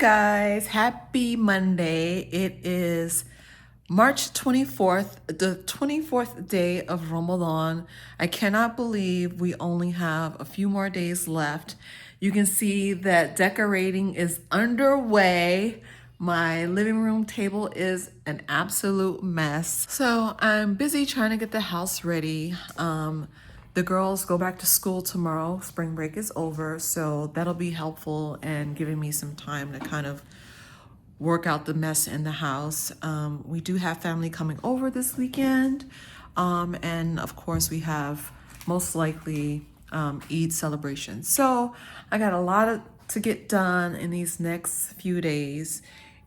guys, happy Monday. It is March 24th, the 24th day of Ramadan. I cannot believe we only have a few more days left. You can see that decorating is underway. My living room table is an absolute mess. So I'm busy trying to get the house ready. The girls go back to school tomorrow. Spring break is over, so that'll be helpful and giving me some time to kind of work out the mess in the house. We do have family coming over this weekend. And of course we have most likely Eid celebration. So I got a lot to get done in these next few days.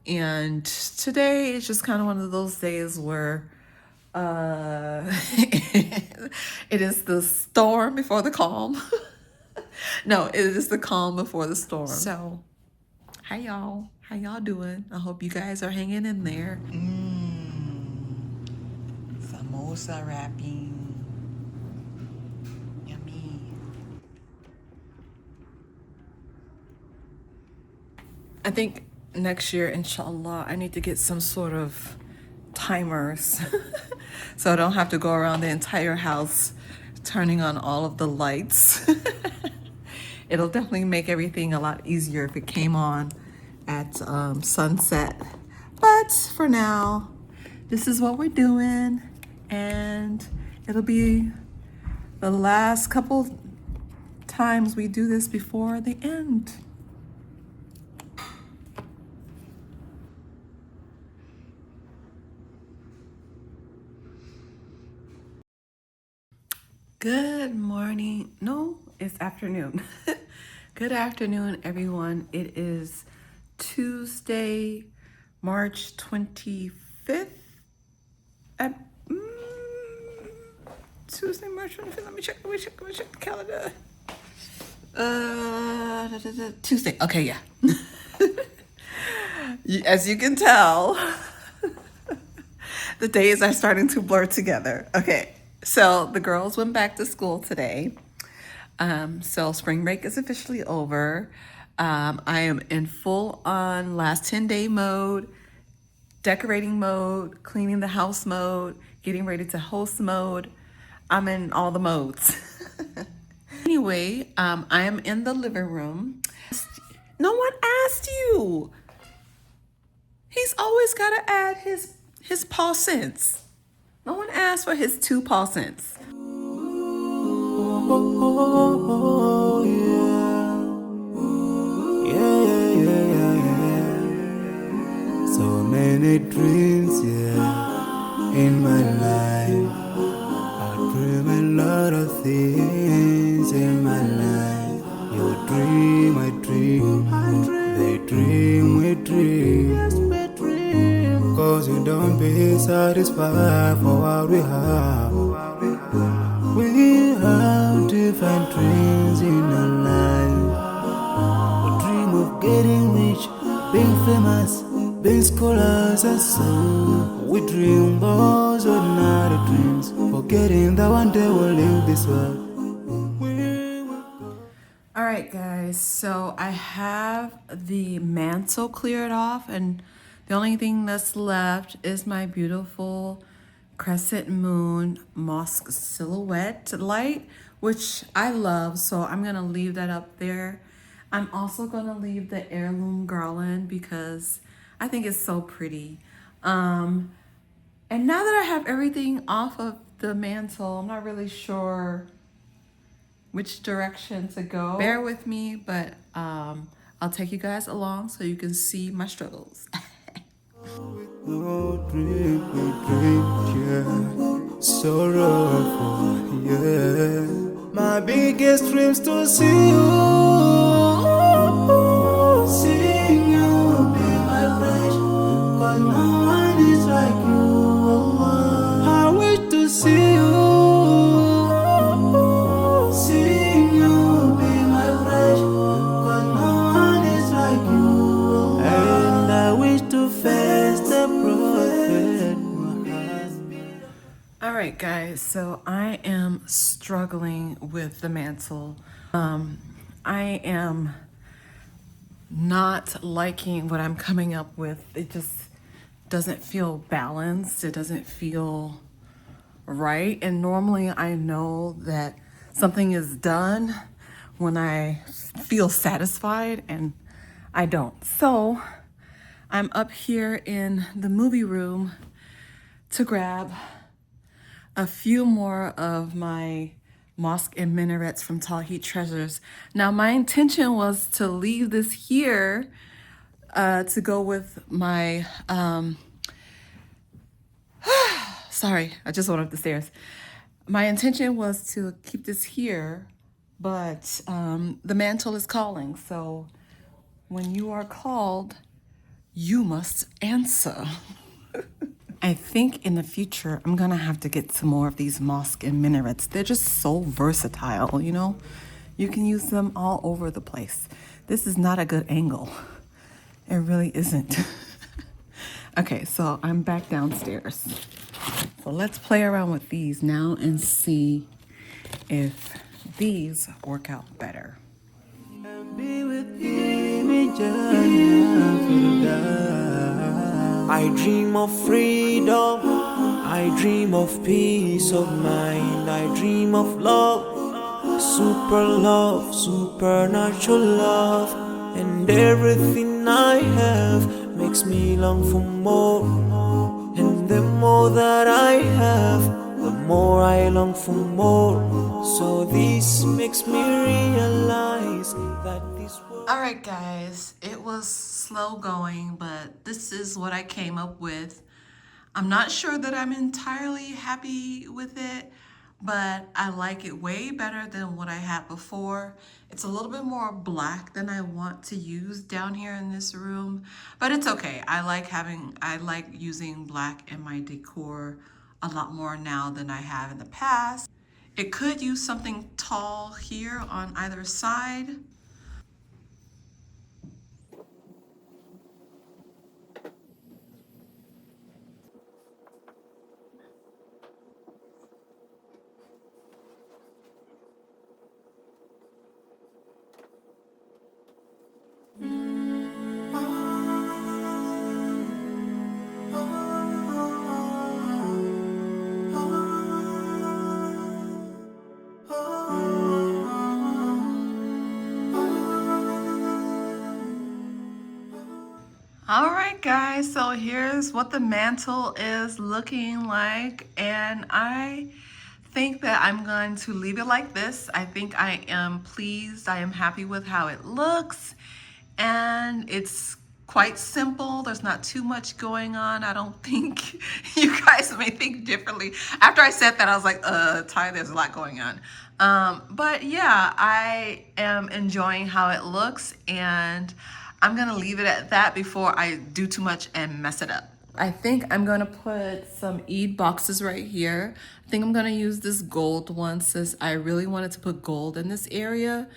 And today is just kind of one of those days where it is the storm before the calm. No, it is the calm before the storm. So, hi y'all. How y'all doing? I hope you guys are hanging in there. Samosa wrapping. Yummy. I think next year, inshallah, I need to get some sort of timers so I don't have to go around the entire house turning on all of the lights. It'll definitely make everything a lot easier if it came on at sunset. But for now, this is what we're doing, and it'll be the last couple times we do this before the end. Good morning. No, it's afternoon. Good afternoon, everyone. It is Tuesday, March 25th. Tuesday, March 25th. Let me check the calendar. Tuesday. Okay, yeah. As you can tell, the days are starting to blur together. Okay. So the girls went back to school today. So spring break is officially over. I am in full on last 10-day mode, decorating mode, cleaning the house mode, getting ready to host mode. I'm in all the modes. Anyway, I am in the living room. No one asked you. He's always got to add his paw cents. No one asked for his 2 paw cents. So many dreams, in my life. I dream a lot of things in my life. You dream, I dream. They dream, we dream. Cause you don't be satisfied for what we have. We have different dreams in our life. We dream of getting rich, being famous, being scholars and so. We dream those ordinary dreams, forgetting that one day we'll leave this world. All right, guys, so I have the mantle cleared off, and the only thing that's left is my beautiful crescent moon mosque silhouette light, which I love, so I'm going to leave that up there. I'm also going to leave the heirloom garland because I think it's so pretty. And now that I have everything off of the mantle, I'm not really sure which direction to go. Bear with me, but I'll take you guys along so you can see my struggles. Oh, dream, yeah. Sorrowful, yeah. My biggest dreams to see you. Seeing you be my flesh. Cause no one is like you. I wish to see you. Seeing you be my flesh. Cause no one is like you. And I wish to face the prophet. All right, guys, so I am struggling with the mantle. I am not liking what I'm coming up with. It just doesn't feel balanced. It doesn't feel right. And normally I know that something is done when I feel satisfied, and I don't. So I'm up here in the movie room to grab a few more of my mosque and minarets from Tawheed Treasures. Now, my intention was to leave this here to go with my, sorry, I just went up the stairs. My intention was to keep this here, but the mantle is calling. So when you are called, you must answer. I think in the future, I'm gonna have to get some more of these mosque and minarets. They're just so versatile, you know? You can use them all over the place. This is not a good angle. It really isn't. Okay, so I'm back downstairs. So let's play around with these now and see if these work out better. Be with him in Jannah Firdaus. I dream of freedom, I dream of peace of mind, I dream of love, supernatural love, and everything I have makes me long for more. And the more that I have, the more I long for more. So this makes me realize that this world. All right, guys, it was slow going, but this is what I came up with. I'm not sure that I'm entirely happy with it, but I like it way better than what I had before. It's a little bit more black than I want to use down here in this room, but it's okay. I like using black in my decor a lot more now than I have in the past. It could use something tall here on either side. All right, guys, so here's what the mantle is looking like, and I think that I'm going to leave it like this. I think I am pleased. I am happy with how it looks, and it's quite simple. There's not too much going on. I don't think you guys may think differently. After I said that, I was like, Ty, there's a lot going on. But yeah, I am enjoying how it looks, and I'm gonna leave it at that before I do too much and mess it up. I think I'm gonna put some Eid boxes right here. I think I'm gonna use this gold one since I really wanted to put gold in this area.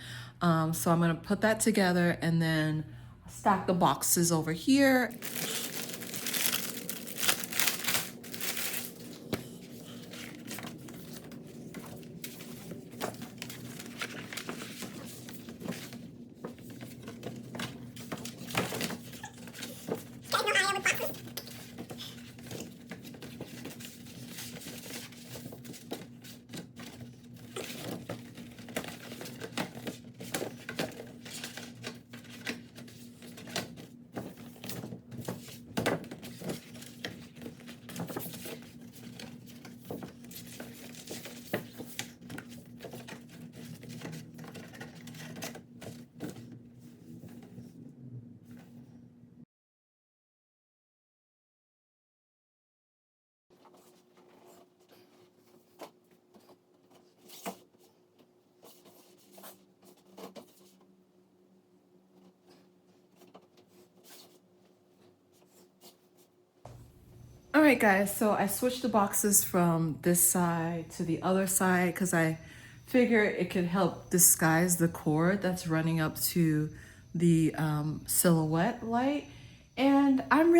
So I'm gonna put that together and then stack the boxes over here. All right, guys, so I switched the boxes from this side to the other side because I figure it could help disguise the cord that's running up to the silhouette light. And I'm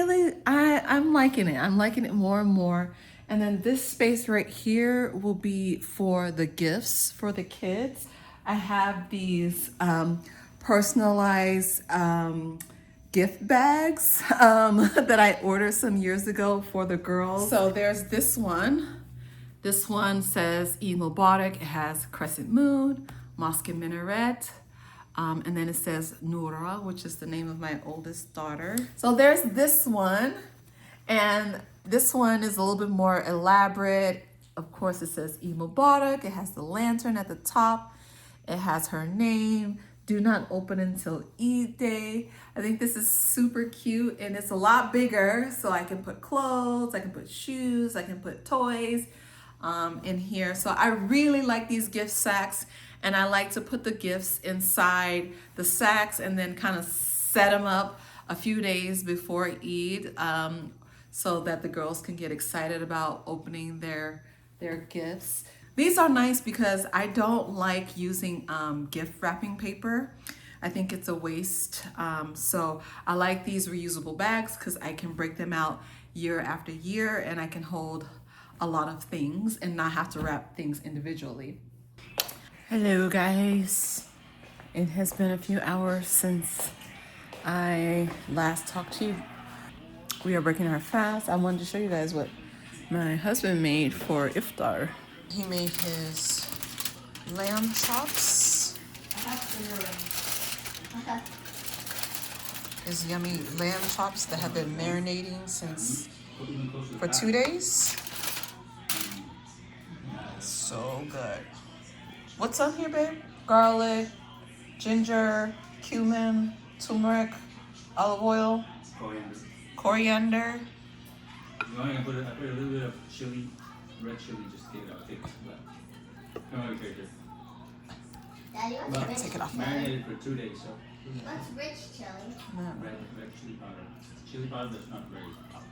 liking it. I'm liking it more and more. And then this space right here will be for the gifts for the kids. I have these personalized gift bags that I ordered some years ago for the girls. So there's this one. This one says Eid Mubarak. It has crescent moon, mosque and minaret. And then it says Noura, which is the name of my oldest daughter. So there's this one. And this one is a little bit more elaborate. Of course, it says Eid Mubarak. It has the lantern at the top. It has her name. Do not open until Eid Day. I think this is super cute, and it's a lot bigger, so I can put clothes, I can put shoes, I can put toys in here. So I really like these gift sacks, and I like to put the gifts inside the sacks and then kind of set them up a few days before Eid, so that the girls can get excited about opening their gifts. These are nice because I don't like using gift wrapping paper. I think it's a waste. So I like these reusable bags because I can break them out year after year, and I can hold a lot of things and not have to wrap things individually. Hello guys. It has been a few hours since I last talked to you. We are breaking our fast. I wanted to show you guys what my husband made for Iftar. He made his lamb chops. His yummy lamb chops that have been marinating for 2 days. So good. What's on here, babe? Garlic, ginger, cumin, turmeric, olive oil, coriander. I put a little bit of chili, red chili, just take it out. Take it out. Come on, take it. Daddy, what's rich? Take it off. Marinated for 2 days, so. What's rich chili? Red chili powder. Chili powder that's not very hot.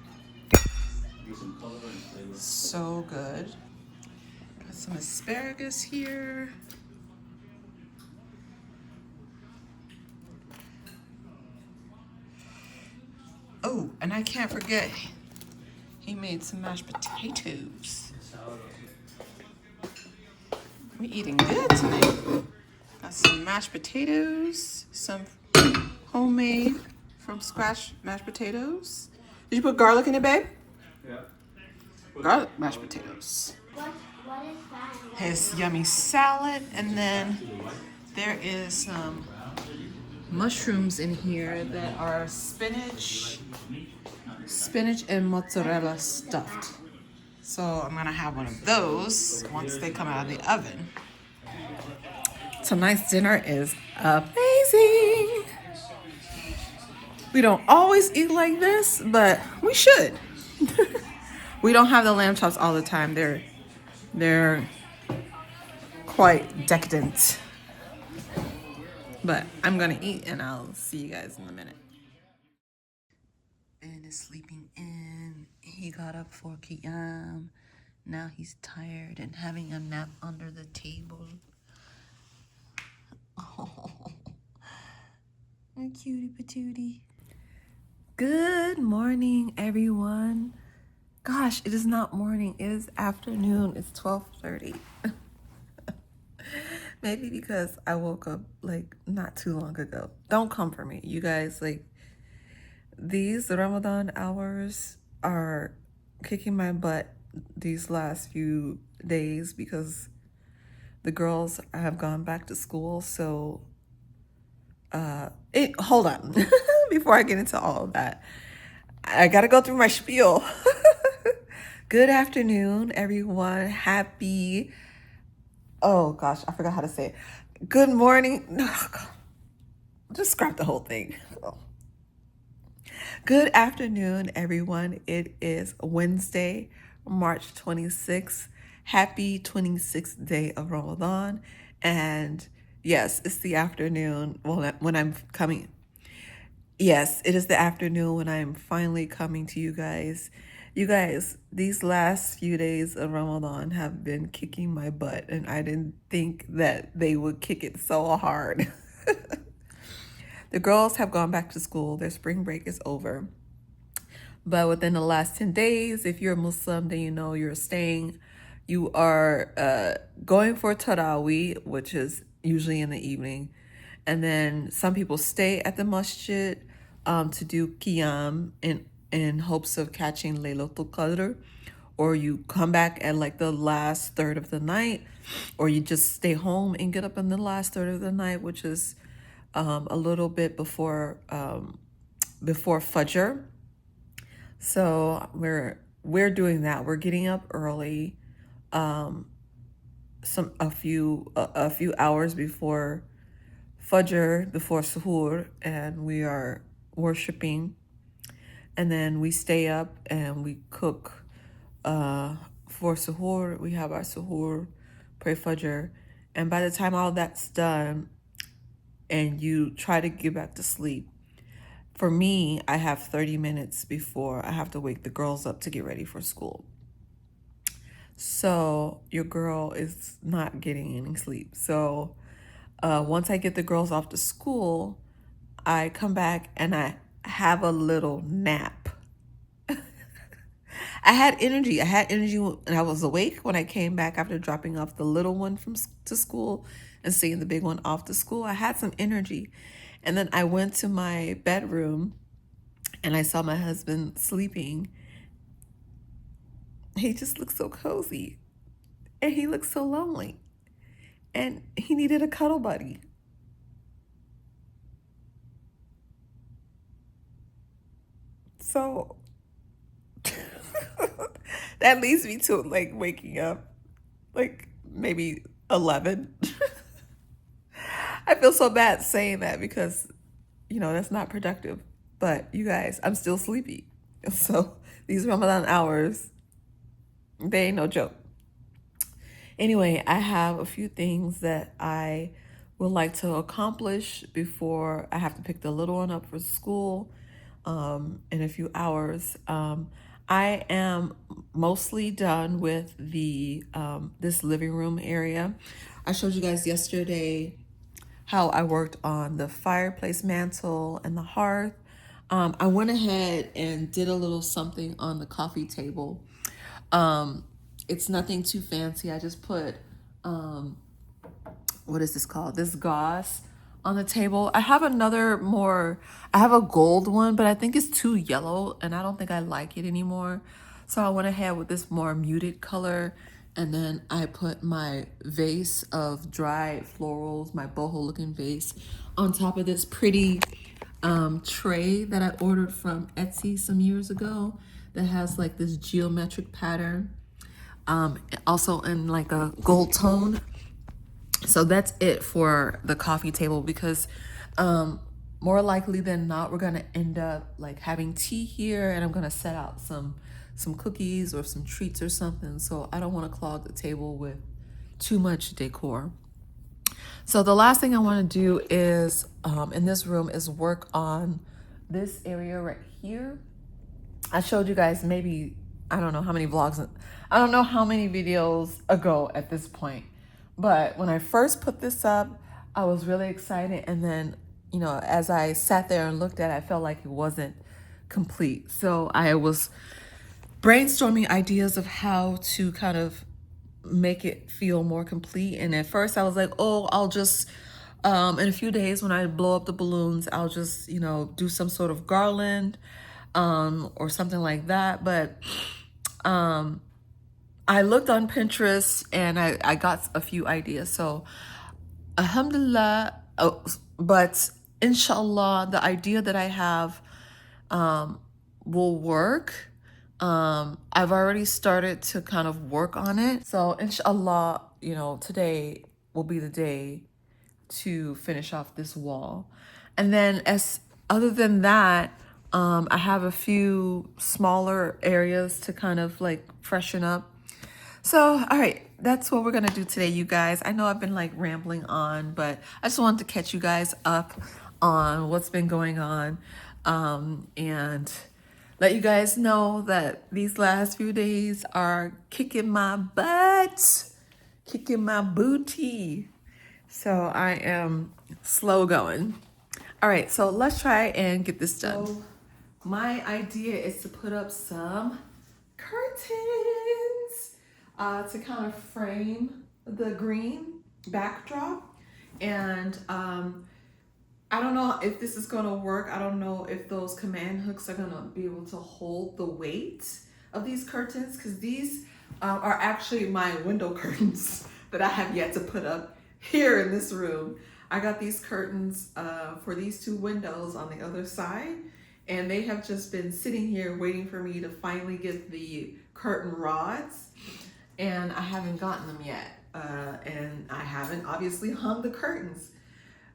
Give some color and flavor. So good. Got some asparagus here. Oh, and I can't forget, he made some mashed potatoes. We eating good tonight. Got some mashed potatoes, some homemade from scratch mashed potatoes. Did you put garlic in it, babe? Yeah. Garlic mashed potatoes. What is that? His yummy salad, and then there is some mushrooms in here that are spinach and mozzarella stuffed. So I'm gonna have one of those once they come out of the oven. Tonight's dinner is amazing. We don't always eat like this, but we should. We don't have the lamb chops all the time. They're quite decadent. But I'm gonna eat, and I'll see you guys in a minute. Ben is sleeping in. He got up for Qiyam. Now he's tired and having a nap under the table. Oh, cutie patootie. Good morning, everyone. Gosh, it is not morning. It is afternoon. It's 12:30. Maybe because I woke up like not too long ago. Don't come for me. You guys, like, these Ramadan hours are kicking my butt these last few days because the girls have gone back to school. So hold on. Before I get into all of that, I gotta go through my spiel. Good afternoon, everyone. Happy, oh gosh, I forgot how to say it. Good morning. Just scrap the whole thing. Good afternoon, everyone. It is Wednesday, March 26th. Happy 26th day of Ramadan. And yes, it's the afternoon when I'm coming. Yes, it is the afternoon when I'm finally coming to you guys. You guys, these last few days of Ramadan have been kicking my butt, and I didn't think that they would kick it so hard. The girls have gone back to school. Their spring break is over. But within the last 10 days, if you're a Muslim, then you know you are going for Tarawih, which is usually in the evening. And then some people stay at the masjid to do qiyam in hopes of catching Laylatul Qadr, or you come back at like the last third of the night, or you just stay home and get up in the last third of the night, which is a little bit before Fajr. So we're doing that. We're getting up early, a few hours before Fajr, before Suhoor, and we are worshiping. And then we stay up and we cook for Suhoor. We have our Suhoor, pray Fajr, and by the time all that's done, and you try to get back to sleep. For me, I have 30 minutes before I have to wake the girls up to get ready for school. So your girl is not getting any sleep. So once I get the girls off to school, I come back and I have a little nap. I had energy and I was awake when I came back after dropping off the little one to school and seeing the big one off to school. I had some energy. And then I went to my bedroom and I saw my husband sleeping. He just looked so cozy and he looked so lonely and he needed a cuddle buddy. So that leads me to like waking up like maybe 11. I feel so bad saying that because, that's not productive. But you guys, I'm still sleepy. So these Ramadan hours, they ain't no joke. Anyway, I have a few things that I would like to accomplish before I have to pick the little one up for school in a few hours. I am mostly done with the this living room area. I showed you guys yesterday how I worked on the fireplace mantle and the hearth. I went ahead and did a little something on the coffee table. It's nothing too fancy. I just put, what is this called? This gauze on the table. I have I have a gold one, but I think it's too yellow and I don't think I like it anymore. So I went ahead with this more muted color. And then I put my vase of dried florals, my boho looking vase, on top of this pretty tray that I ordered from Etsy some years ago that has like this geometric pattern, also in like a gold tone. So that's it for the coffee table because more likely than not, we're gonna end up like having tea here and I'm gonna set out some cookies or some treats or something. So I don't want to clog the table with too much decor. So the last thing I want to do is in this room is work on this area right here. I showed you guys maybe, I don't know how many vlogs, I don't know how many videos ago at this point. But when I first put this up, I was really excited. And then, as I sat there and looked at it, I felt like it wasn't complete. So I was brainstorming ideas of how to kind of make it feel more complete. And at first I was like, oh, I'll just, in a few days when I blow up the balloons, I'll just, do some sort of garland or something like that. But I looked on Pinterest and I got a few ideas. So alhamdulillah, but inshallah, the idea that I have will work. I've already started to kind of work on it. So inshallah, today will be the day to finish off this wall. And then other than that, I have a few smaller areas to kind of like freshen up. So, all right, that's what we're going to do today, you guys. I know I've been like rambling on, but I just wanted to catch you guys up on what's been going on. And let you guys know that these last few days are kicking my butt, kicking my booty. So I am slow going. All right, so let's try and get this done. So my idea is to put up some curtains to kind of frame the green backdrop. And I don't know if this is gonna work. I don't know if those command hooks are gonna be able to hold the weight of these curtains, because these are actually my window curtains that I have yet to put up here in this room. I got these curtains for these two windows on the other side, and they have just been sitting here waiting for me to finally get the curtain rods, and I haven't gotten them yet. And I haven't obviously hung the curtains.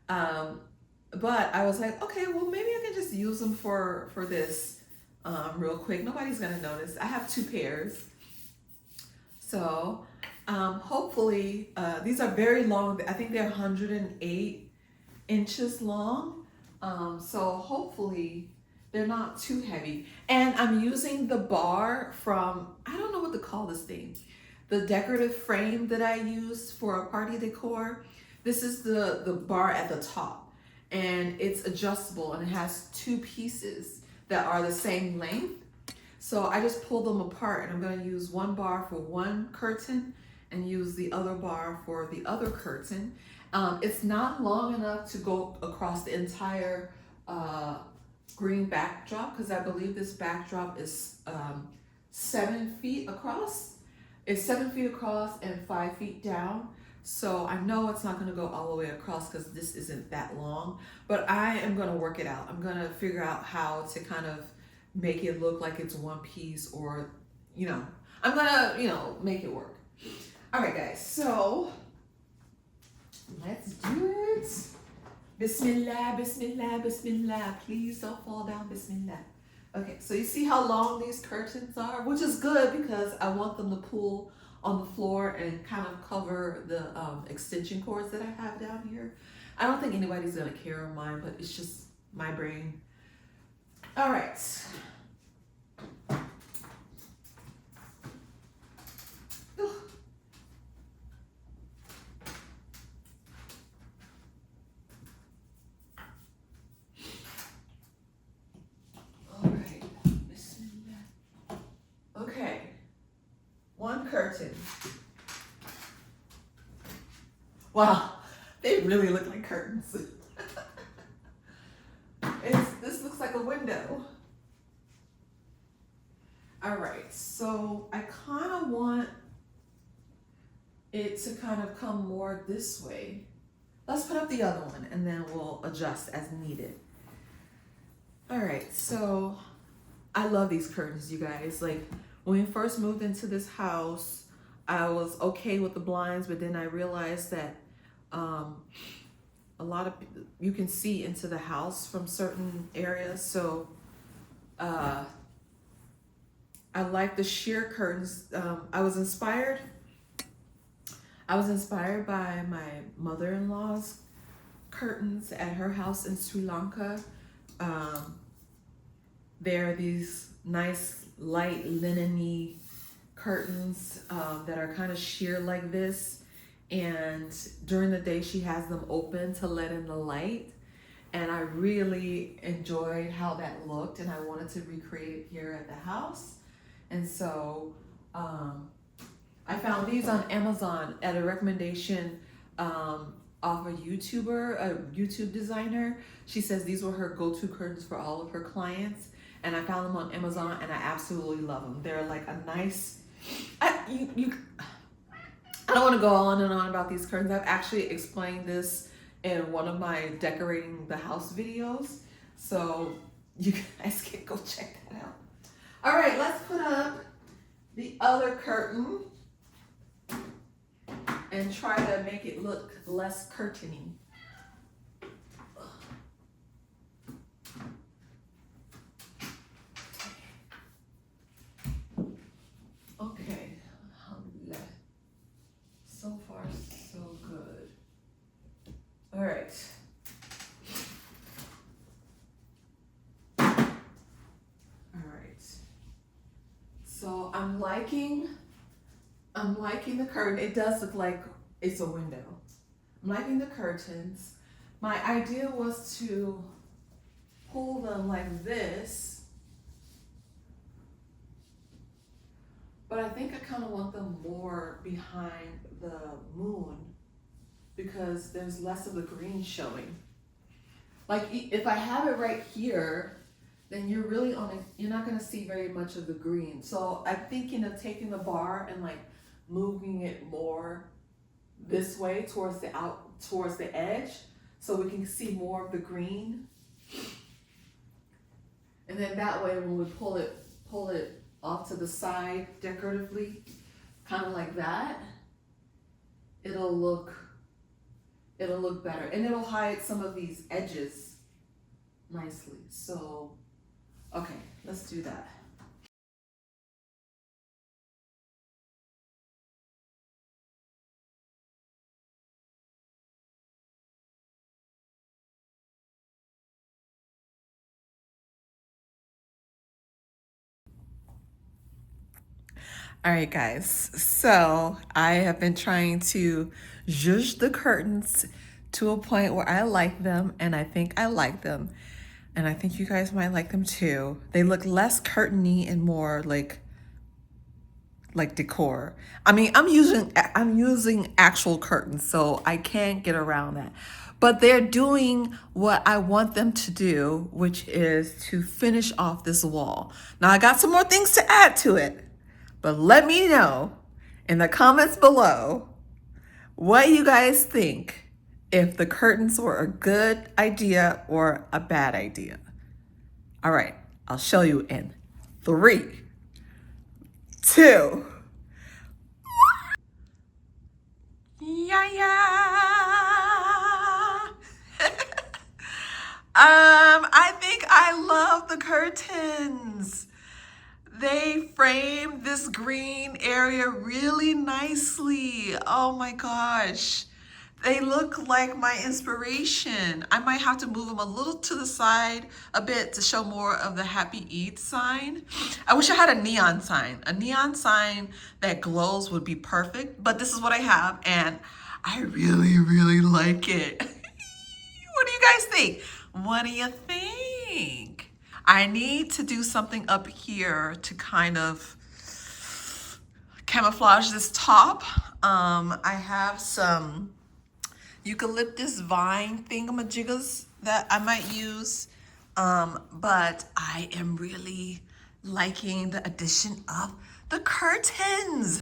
But I was like, okay, well, maybe I can just use them for this real quick. Nobody's gonna notice. I have two pairs. So hopefully, these are very long. I think they're 108 inches long. So hopefully they're not too heavy. And I'm using the bar from, I don't know what to call this thing, the decorative frame that I used for a party decor. This is the bar at the top, and it's adjustable, and it has two pieces that are the same length. So I just pulled them apart, and I'm going to use one bar for one curtain and use the other bar for the other curtain. It's not long enough to go across the entire green backdrop, because I believe this backdrop is 7 feet across. It's 7 feet across and 5 feet down. So I know it's not gonna go all the way across because this isn't that long, but I am gonna work it out. I'm gonna figure out how to kind of make it look like it's one piece, or, I'm gonna, make it work. All right, guys, so let's do it. Bismillah, bismillah, bismillah. Please don't fall down, bismillah. Okay, so you see how long these curtains are, which is good because I want them to pull on the floor and kind of cover the extension cords that I have down here. I don't think anybody's gonna care on mine, but it's just my brain. All right. One curtain. Wow, they really look like curtains. This looks like a window. All right, so I kind of want it to kind of come more this way. Let's put up the other one and then we'll adjust as needed. All right, so I love these curtains, you guys. Like, when we first moved into this house, I was okay with the blinds, but then I realized that a lot of you can see into the house from certain areas. So I like the sheer curtains. I was inspired by my mother-in-law's curtains at her house in Sri Lanka. There are these nice light linen-y curtains that are kind of sheer like this, and during the day she has them open to let in the light, and I really enjoyed how that looked, and I wanted to recreate it here at the house. And so I found these on Amazon at a recommendation off a YouTuber, a YouTube designer. She says these were her go-to curtains for all of her clients. And I found them on Amazon, and I absolutely love them. They're like a nice, I don't want to go on and on about these curtains. I've actually explained this in one of my decorating the house videos. So you guys can go check that out. All right, let's put up the other curtain and try to make it look less curtainy. Okay, alhamdulillah. So far, so good. All right. All right. So I'm liking the curtain. It does look like it's a window. I'm liking the curtains. My idea was to pull them like this, but I think I kind of want them more behind the moon because there's less of the green showing. Like if I have it right here, then you're really on it. You're not gonna see very much of the green. So I'm thinking of taking the bar and like moving it more this way towards the edge, so we can see more of the green. And then that way, when we pull it off to the side decoratively, kind of like that, it'll look better, and it'll hide some of these edges nicely. So, okay, let's do that. All right, guys. So I have been trying to zhuzh the curtains to a point where I like them, and I think I like them, and I think you guys might like them too. They look less curtainy and more like decor. I mean, I'm using actual curtains, so I can't get around that. But they're doing what I want them to do, which is to finish off this wall. Now I got some more things to add to it, but let me know in the comments below what you guys think, if the curtains were a good idea or a bad idea. All right, I'll show you in 3, 2. Yeah. I think I love the curtains. They frame this green area really nicely. Oh my gosh. They look like my inspiration. I might have to move them a little to the side a bit to show more of the Happy Eid sign. I wish I had a neon sign. A neon sign that glows would be perfect, but this is what I have, and I really, really like it. What do you guys think? What do you think? I need to do something up here to kind of camouflage this top. I have some eucalyptus vine thingamajiggers that I might use, but I am really liking the addition of the curtains.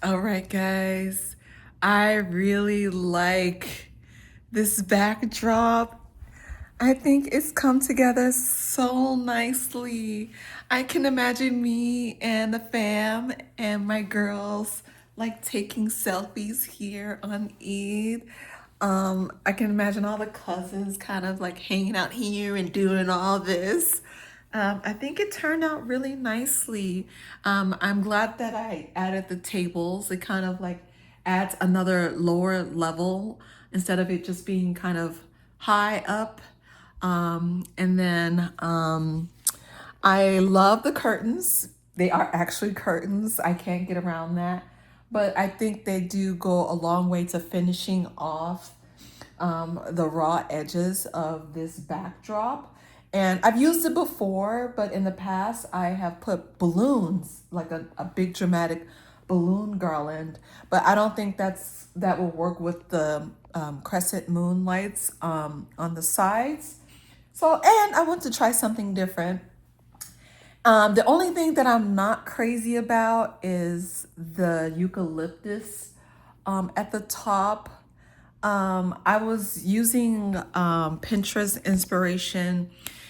All right, guys, I really like this backdrop. I think it's come together so nicely. I can imagine me and the fam and my girls like taking selfies here on Eid. I can imagine all the cousins kind of like hanging out here and doing all this. I think it turned out really nicely. I'm glad that I added the tables. It kind of like adds another lower level instead of it just being kind of high up. And then I love the curtains. They are actually curtains. I can't get around that. But I think they do go a long way to finishing off the raw edges of this backdrop. And I've used it before, but in the past I have put balloons, like a big dramatic balloon garland. But I don't think that will work with the crescent moon lights on the sides. So, and I want to try something different. The only thing that I'm not crazy about is the eucalyptus at the top. I was using Pinterest inspiration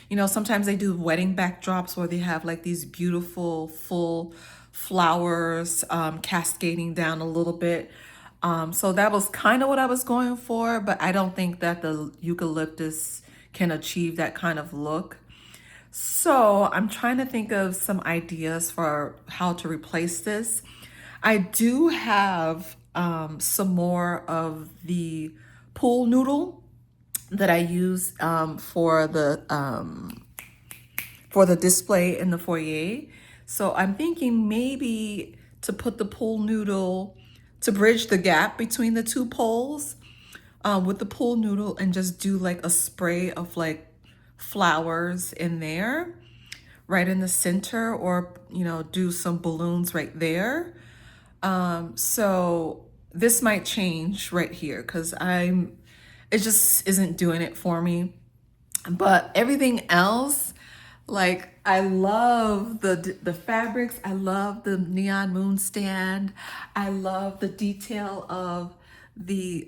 You know, sometimes they do wedding backdrops where they have like these beautiful full flowers cascading down a little bit. So that was kind of what I was going for, but I don't think that the eucalyptus can achieve that kind of look. So I'm trying to think of some ideas for how to replace this. I do have some more of the pool noodle that I use for the display in the foyer. So I'm thinking maybe to put the pool noodle to bridge the gap between the two poles with the pool noodle and just do like a spray of like flowers in there right in the center, or you know, do some balloons right there. So this might change right here because it just isn't doing it for me. But everything else, like I love the fabrics, I love the neon moon stand, I love the detail of the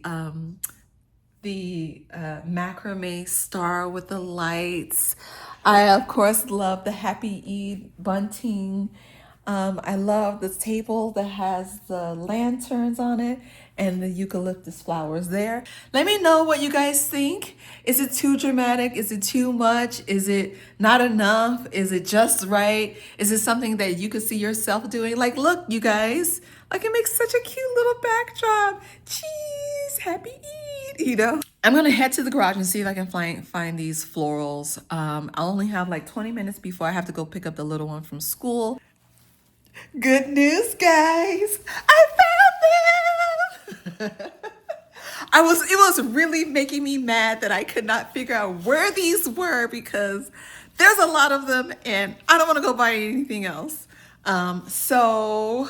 macrame star with the lights. I of course love the Happy Eid bunting. I love the table that has the lanterns on it and the eucalyptus flowers there. Let me know what you guys think. Is it too dramatic? Is it too much? Is it not enough? Is it just right? Is it something that you could see yourself doing? Like, look, you guys, like it makes such a cute little backdrop. Cheese, Happy Eid, you know? I'm gonna head to the garage and see if I can find these florals. I'll only have like 20 minutes before I have to go pick up the little one from school. Good news, guys! I found them! It was really making me mad that I could not figure out where these were because there's a lot of them and I don't want to go buy anything else. So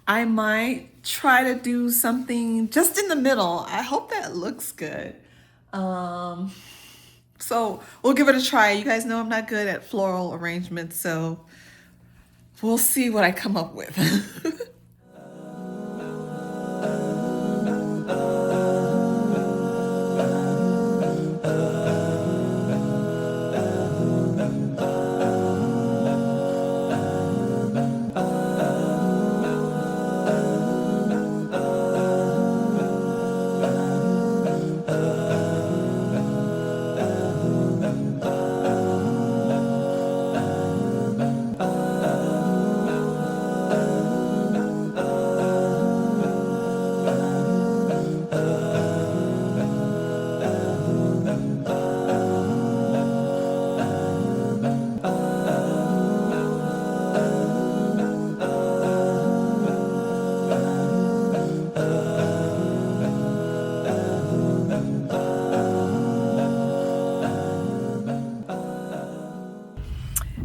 I might try to do something just in the middle. I hope that looks good. So we'll give it a try. You guys know I'm not good at floral arrangements, so we'll see what I come up with.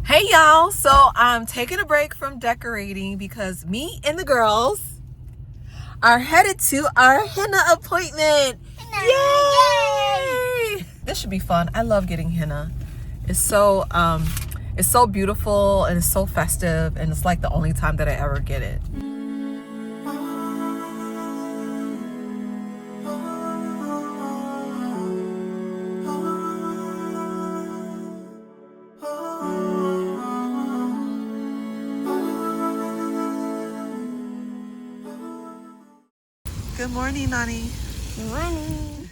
Hey y'all, so I'm taking a break from decorating because me and the girls are headed to our henna appointment. Yay! This should be fun. I love getting henna. It's so beautiful and it's so festive, and it's like the only time that I ever get it. Good morning, Nani. Good morning.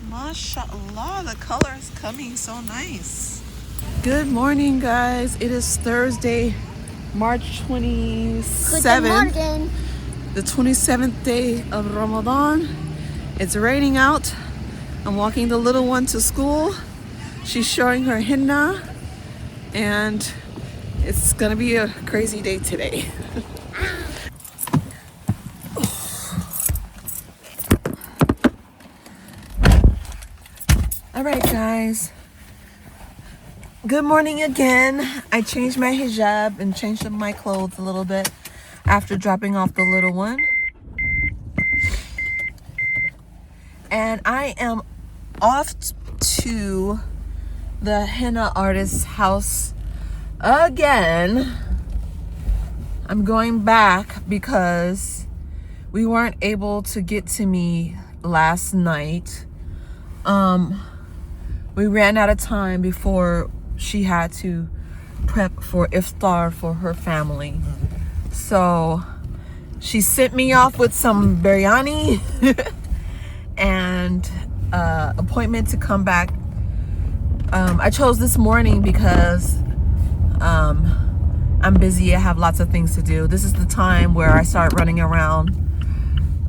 MashaAllah, the color is coming so nice. Good morning, guys. It is Thursday, March 27th. The 27th day of Ramadan. It's raining out. I'm walking the little one to school. She's showing her henna, and it's gonna be a crazy day today. All right, guys. Good morning again. I changed my hijab and changed up my clothes a little bit after dropping off the little one. And I am off to the henna artist's house again. I'm going back because we weren't we ran out of time before she had to prep for Iftar for her family. So she sent me off with some biryani and appointment to come back. I chose this morning because I'm busy. I have lots of things to do. This is the time where I start running around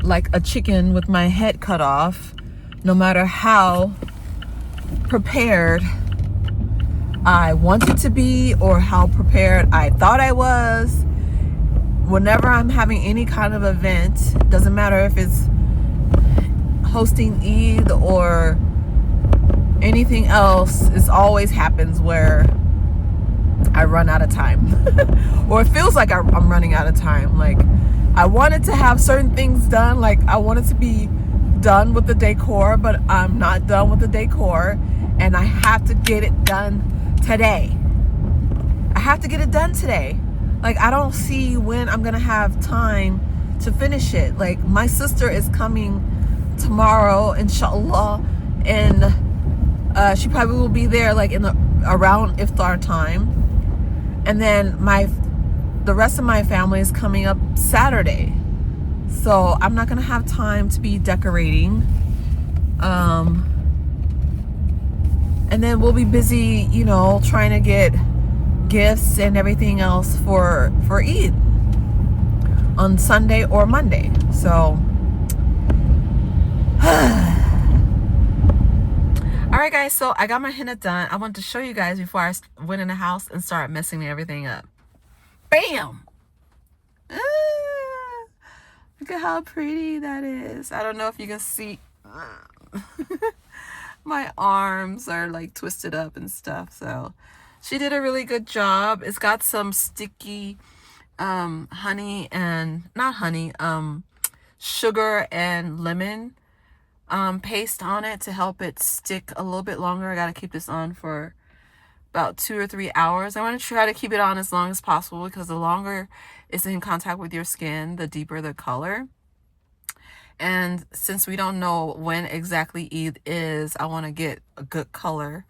like a chicken with my head cut off, no matter how prepared I wanted to be or how prepared I thought I was. Whenever I'm having any kind of event, doesn't matter if it's hosting Eid or anything else, it always happens where I run out of time or it feels like I'm running out of time. Like I wanted to have certain things done, like I wanted to be done with the decor, but I'm not done with the decor, and I have to get it done today. I have to get it done today. Like I don't see when I'm gonna have time to finish it. Like my sister is coming tomorrow, inshallah, and she probably will be there like in the around Iftar time, and then the rest of my family is coming up Saturday, so I'm not gonna have time to be decorating. And then we'll be busy, you know, trying to get gifts and everything else for Eid on Sunday or Monday. So all right guys, so I got my henna done. I wanted to show you guys before I went in the house and started messing everything up. Bam! Look at how pretty that is. I don't know if you can see. My arms are like twisted up and stuff. So she did a really good job. It's got some sticky honey and not honey, sugar and lemon paste on it to help it stick a little bit longer. I got to keep this on for about 2 or 3 hours. I want to try to keep it on as long as possible because the longer it's in contact with your skin, the deeper the color. And since we don't know when exactly Eid is, I want to get a good color.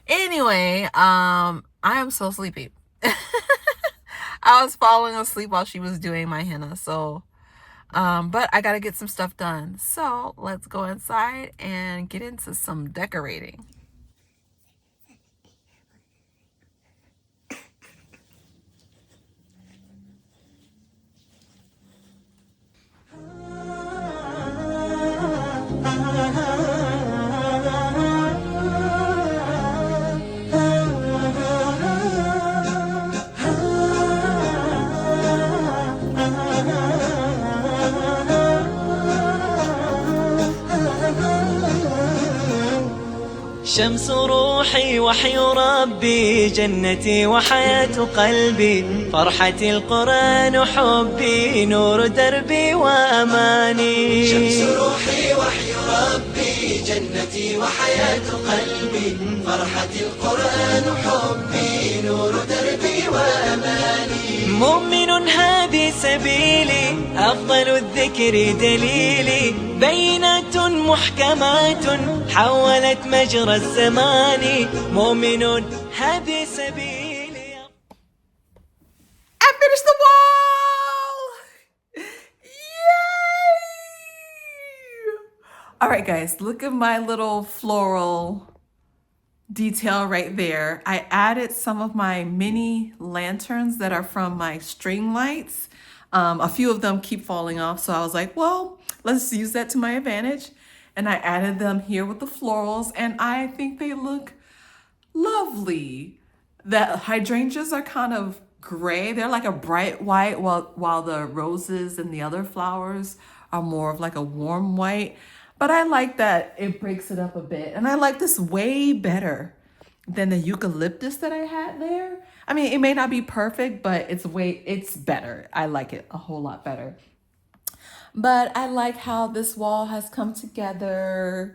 Anyway, I am so sleepy. I was falling asleep while she was doing my henna. So, but I got to get some stuff done. So let's go inside and get into some decorating. شمس روحي وحي ربي جنتي وحياة قلبي فرحتي القرآن وحبي نور دربي وأماني شمس روحي وحي ربي جنتي وحياة قلبي فرحتي القرآن وحبي نور دربي وأماني مؤمن هذه سبيلي أفضل الذكر دليلي بينات محكمات حولت مجرى الزمان مؤمن هذه سبيلي. I finished the wall! Yay! All right, guys, look at my little floral detail right there. I added some of my mini lanterns that are from my string lights. A few of them keep falling off, so I was like, well, let's use that to my advantage. And I added them here with the florals, and I think they look lovely. The hydrangeas are kind of gray. They're like a bright white, while the roses and the other flowers are more of like a warm white. But I like that it breaks it up a bit. And I like this way better than the eucalyptus that I had there. I mean, it may not be perfect, but it's better. I like it a whole lot better. But I like how this wall has come together.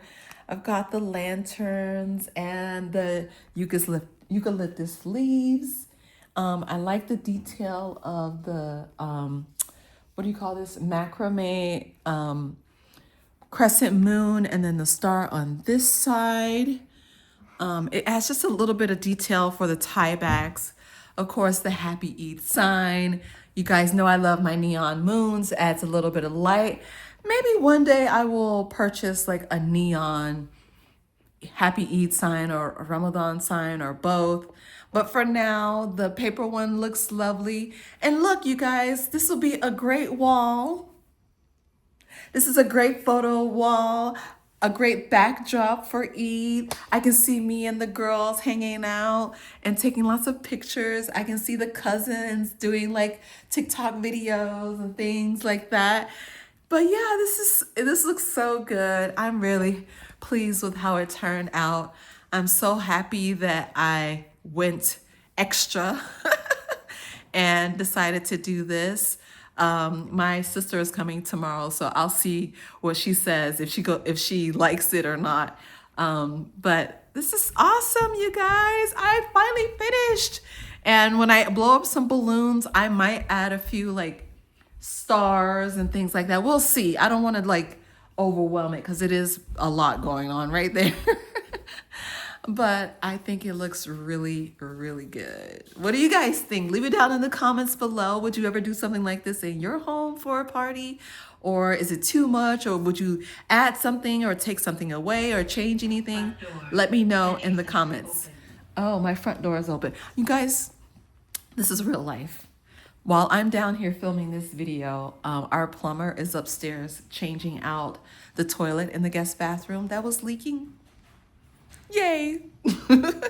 I've got the lanterns and the eucalyptus leaves. I like the detail of the, what do you call this? Macrame crescent moon, and then the star on this side. It adds just a little bit of detail for the tie backs. Of course, the Happy Eid sign. You guys know I love my neon moons. Adds a little bit of light. Maybe one day I will purchase like a neon Happy Eid sign or a Ramadan sign or both. But for now, the paper one looks lovely. And look, you guys, this will be a great wall. This is a great photo wall, a great backdrop for Eid. I can see me and the girls hanging out and taking lots of pictures. I can see the cousins doing like TikTok videos and things like that. But yeah, this looks so good. I'm really pleased with how it turned out. I'm so happy that I went extra and decided to do this. My sister is coming tomorrow, so I'll see what she says, if she likes it or not. But this is awesome, you guys. I finally finished. And when I blow up some balloons, I might add a few like stars and things like that. We'll see. I don't want to like overwhelm it because it is a lot going on right there. But I think it looks really, really good. What do you guys think? Leave it down in the comments below. Would you ever do something like this in your home for a party? Or is it too much? Or would you add something or take something away or change anything? Let me know in the comments. Oh, my front door is open. You guys, this is real life. While I'm down here filming this video, our plumber is upstairs changing out the toilet in the guest bathroom that was leaking. Yay!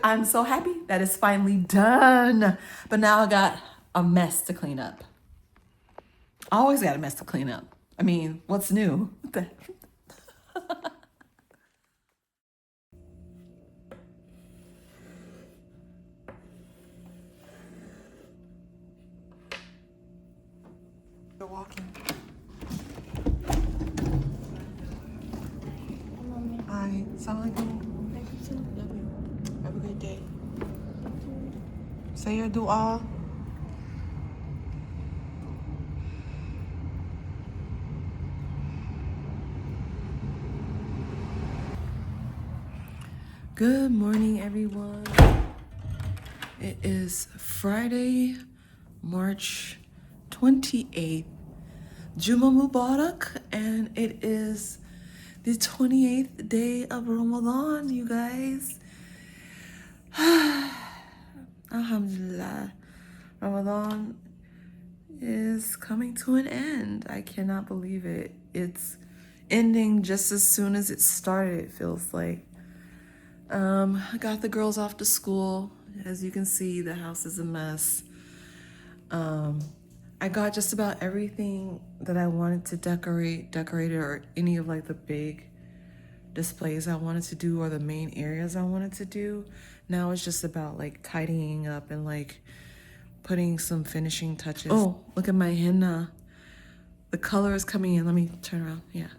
I'm so happy that it's finally done. But now I got a mess to clean up. I always got a mess to clean up. I mean, what's new? You're walking. Hi. Assalamualaikum. Love you. Have a good day. Say your dua. Good morning, everyone. It is Friday, March 28th. Juma Mubarak, and it is the 28th day of Ramadan, you guys. Alhamdulillah. Ramadan is coming to an end. I cannot believe it. It's ending just as soon as it started, it feels like. I got the girls off to school. As you can see, the house is a mess. I got just about everything that I wanted to decorate or any of like the big displays I wanted to do or the main areas I wanted to do. Now it's just about like tidying up and like putting some finishing touches. Oh, look at my henna. The color is coming in. Let me turn around. Yeah.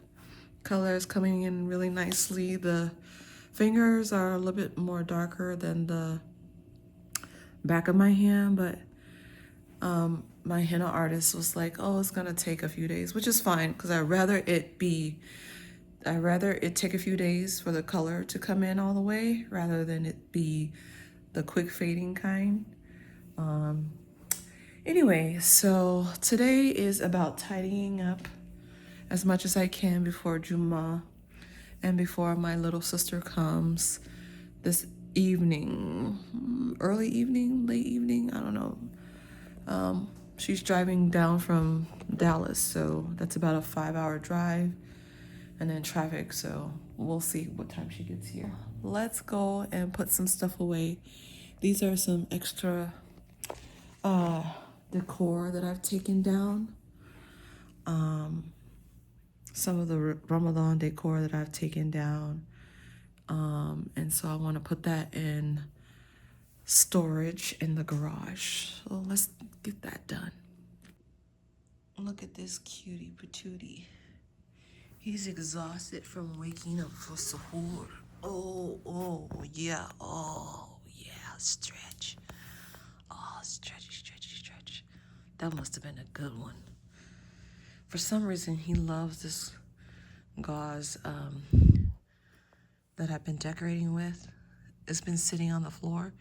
Color is coming in really nicely. The fingers are a little bit more darker than the back of my hand, but my henna artist was like, oh, it's gonna take a few days, which is fine because I'd rather it take a few days for the color to come in all the way rather than it be the quick fading kind. Anyway, so today is about tidying up as much as I can before Juma and before my little sister comes this evening, early evening, late evening, I don't know. She's driving down from Dallas, so that's about a 5-hour drive and then traffic, so we'll see what time she gets here. Let's go and put some stuff away. These are some extra decor that I've taken down. Some of the Ramadan decor that I've taken down. And so I want to put that in storage in the garage. So let's get that done. Look at this cutie patootie. He's exhausted from waking up for suhoor. Oh, yeah. Oh, yeah. Stretch. Oh, stretch. That must have been a good one. For some reason, he loves this gauze that I've been decorating with. it's been sitting on the floor,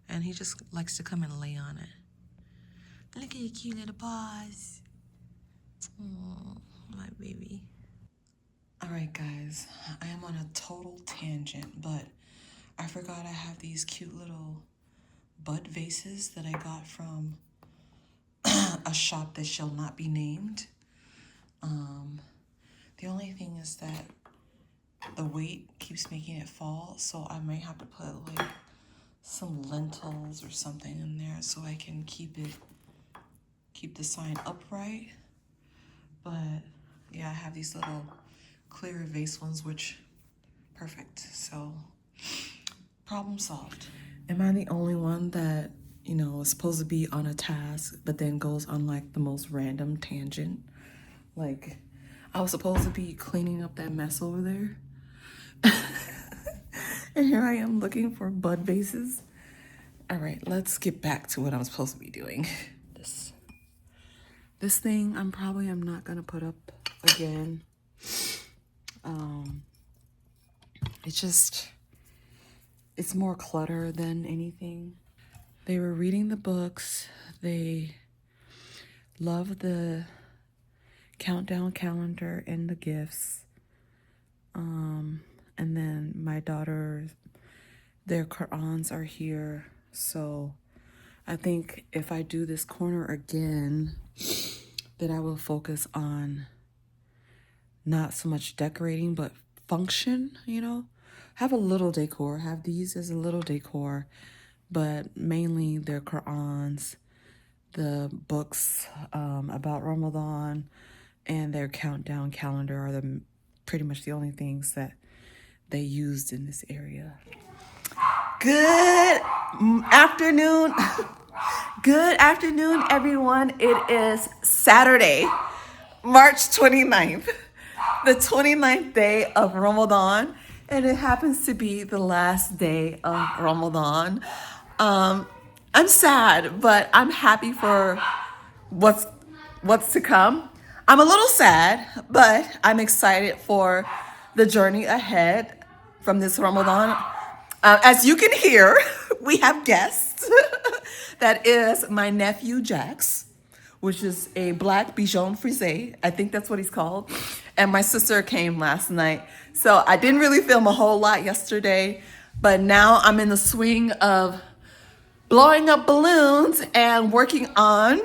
and he just likes to come and lay on it. Look at your cute little paws. Oh, my baby. All right, guys, I am on a total tangent, but I forgot I have these cute little bud vases that I got from a shop that shall not be named. The only thing is that the weight keeps making it fall, so I might have to put like some lentils or something in there so I can keep the sign upright. But yeah, I have these little clear vase ones, which perfect. So problem solved. Am I the only one that, you know, is supposed to be on a task but then goes on like the most random tangent? Like, I was supposed to be cleaning up that mess over there. And here I am looking for bud vases. All right, let's get back to what I'm supposed to be doing. This thing I'm not gonna put up again. It's more clutter than anything. They were reading the books. They love the countdown calendar and the gifts. And then my daughters, their Qur'ans are here. So I think if I do this corner again, that I will focus on not so much decorating, but function, you know? Have a little decor, have these as a little decor, but mainly their Qur'ans, the books about Ramadan, and their countdown calendar are pretty much the only things that they used in this area. Good afternoon. Good afternoon, everyone. It is Saturday, March 29th, the 29th day of Ramadan, and it happens to be the last day of Ramadan. I'm sad, but I'm happy for what's to come. I'm a little sad, but I'm excited for the journey ahead from this Ramadan. As you can hear, we have guests. That is my nephew, Jax, which is a black Bichon Frise. I think that's what he's called. And my sister came last night. So I didn't really film a whole lot yesterday, but now I'm in the swing of blowing up balloons and working on,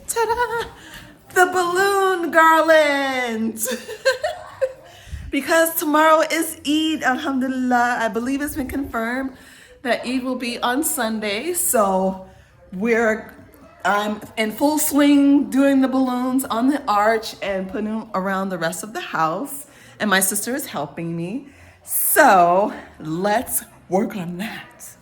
ta-da, the balloon garland. Because tomorrow is Eid, alhamdulillah. I believe it's been confirmed that Eid will be on Sunday. So I'm in full swing doing the balloons on the arch and putting them around the rest of the house. And my sister is helping me. So let's work on that.